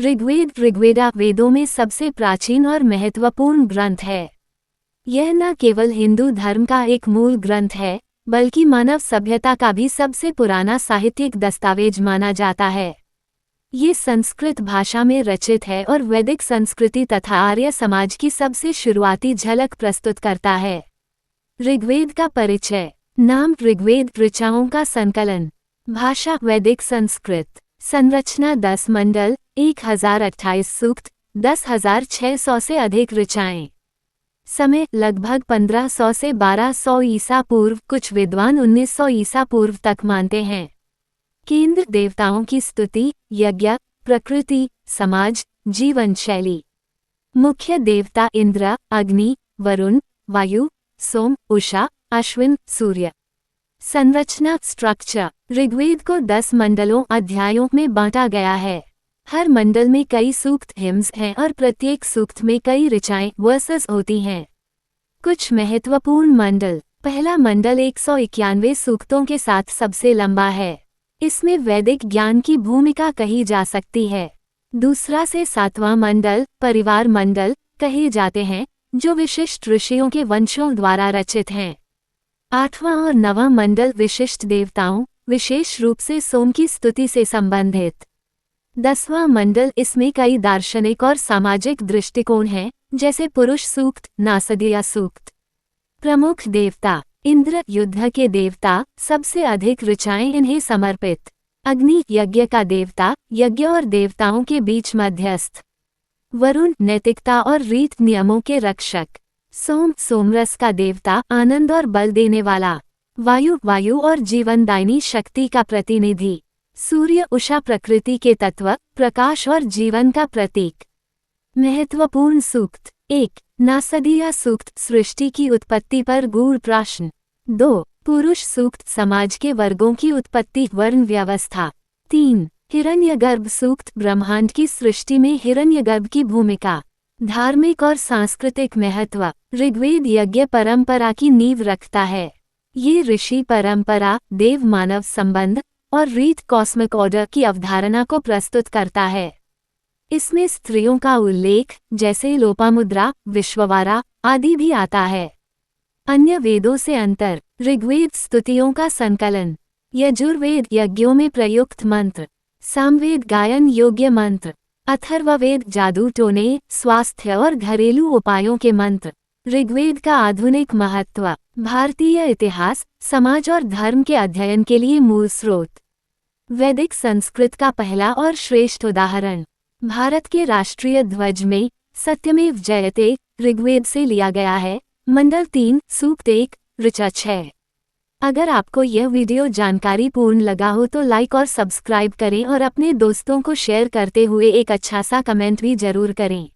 ऋग्वेद वेदों में सबसे प्राचीन और महत्वपूर्ण ग्रंथ है। यह न केवल हिंदू धर्म का एक मूल ग्रंथ है, बल्कि मानव सभ्यता का भी सबसे पुराना साहित्यिक दस्तावेज माना जाता है। ये संस्कृत भाषा में रचित है और वैदिक संस्कृति तथा आर्य समाज की सबसे शुरुआती झलक प्रस्तुत करता है। ऋग्वेद का परिचय। नाम ऋग्वेद ऋचाओं का संकलन। भाषा वैदिक संस्कृत। संरचना 10 मंडल, 1028 सूक्त, 10,600 से अधिक ऋचाएं। समय लगभग 1500 से 1200 ईसा पूर्व, कुछ विद्वान 1900 ईसा पूर्व तक मानते हैं। केंद्र देवताओं की स्तुति, यज्ञ, प्रकृति, समाज, जीवन शैली। मुख्य देवता इंद्र, अग्नि, वरुण, वायु, सोम, उषा, अश्विन, सूर्य। संरचना स्ट्रक्चर। ऋग्वेद को 10 मंडलों अध्यायों में बांटा गया है। हर मंडल में कई सूक्त हिम्स हैं और प्रत्येक सूक्त में कई ऋचाएं वर्सेस होती हैं। कुछ महत्वपूर्ण मंडल। पहला मंडल 191 सूक्तों के साथ सबसे लंबा है। इसमें वैदिक ज्ञान की भूमिका कही जा सकती है। दूसरा से 7वां मंडल परिवार मंडल कहे जाते हैं, जो विशिष्ट ऋषियों के वंशों द्वारा रचित हैं। 8वां और 9वां मंडल विशिष्ट देवताओं, विशेष रूप से सोम की स्तुति से संबंधित। 10वां मंडल, इसमें कई दार्शनिक और सामाजिक दृष्टिकोण हैं, जैसे पुरुष सूक्त, नासदीय सूक्त। प्रमुख देवता। इंद्र युद्ध के देवता, सबसे अधिक ऋचाएं इन्हें समर्पित। अग्नि यज्ञ का देवता, यज्ञ और देवताओं के बीच मध्यस्थ। वरुण नैतिकता और रीत नियमों के रक्षक। सोम सोमरस का देवता, आनंद और बल देने वाला। वायु और जीवनदायिनी शक्ति का प्रतिनिधि। सूर्य उषा प्रकृति के तत्व, प्रकाश और जीवन का प्रतीक। महत्वपूर्ण सूक्त। 1. नासदीय सूक्त, सृष्टि की उत्पत्ति पर गूढ़ प्रश्न। 2. पुरुष सूक्त, समाज के वर्गों की उत्पत्ति, वर्ण व्यवस्था। 3. हिरण्यगर्भ सूक्त, ब्रह्मांड की सृष्टि में हिरण्यगर्भ की भूमिका। धार्मिक और सांस्कृतिक महत्व। ऋग्वेद यज्ञ परंपरा की नींव रखता है। ये ऋषि परंपरा, देव मानव संबंध और रीत कॉस्मिक ऑर्डर की अवधारणा को प्रस्तुत करता है। इसमें स्त्रियों का उल्लेख, जैसे लोपामुद्रा, विश्ववारा आदि भी आता है। अन्य वेदों से अंतर। ऋग्वेद स्तुतियों का संकलन। यजुर्वेद यज्ञों में प्रयुक्त मंत्र। सामवेद गायन योग्य मंत्र। अथर्ववेद जादू टोने, स्वास्थ्य और घरेलू उपायों के मंत्र। ऋग्वेद का आधुनिक महत्व। भारतीय इतिहास, समाज और धर्म के अध्ययन के लिए मूल स्रोत। वैदिक संस्कृत का पहला और श्रेष्ठ उदाहरण। भारत के राष्ट्रीय ध्वज में सत्यमेव जयते ऋग्वेद से लिया गया है। मंडल 3 सूक्त 1 ऋचा 6। अगर आपको यह वीडियो जानकारी पूर्ण लगा हो तो लाइक और सब्सक्राइब करें और अपने दोस्तों को शेयर करते हुए एक अच्छा सा कमेंट भी जरूर करें।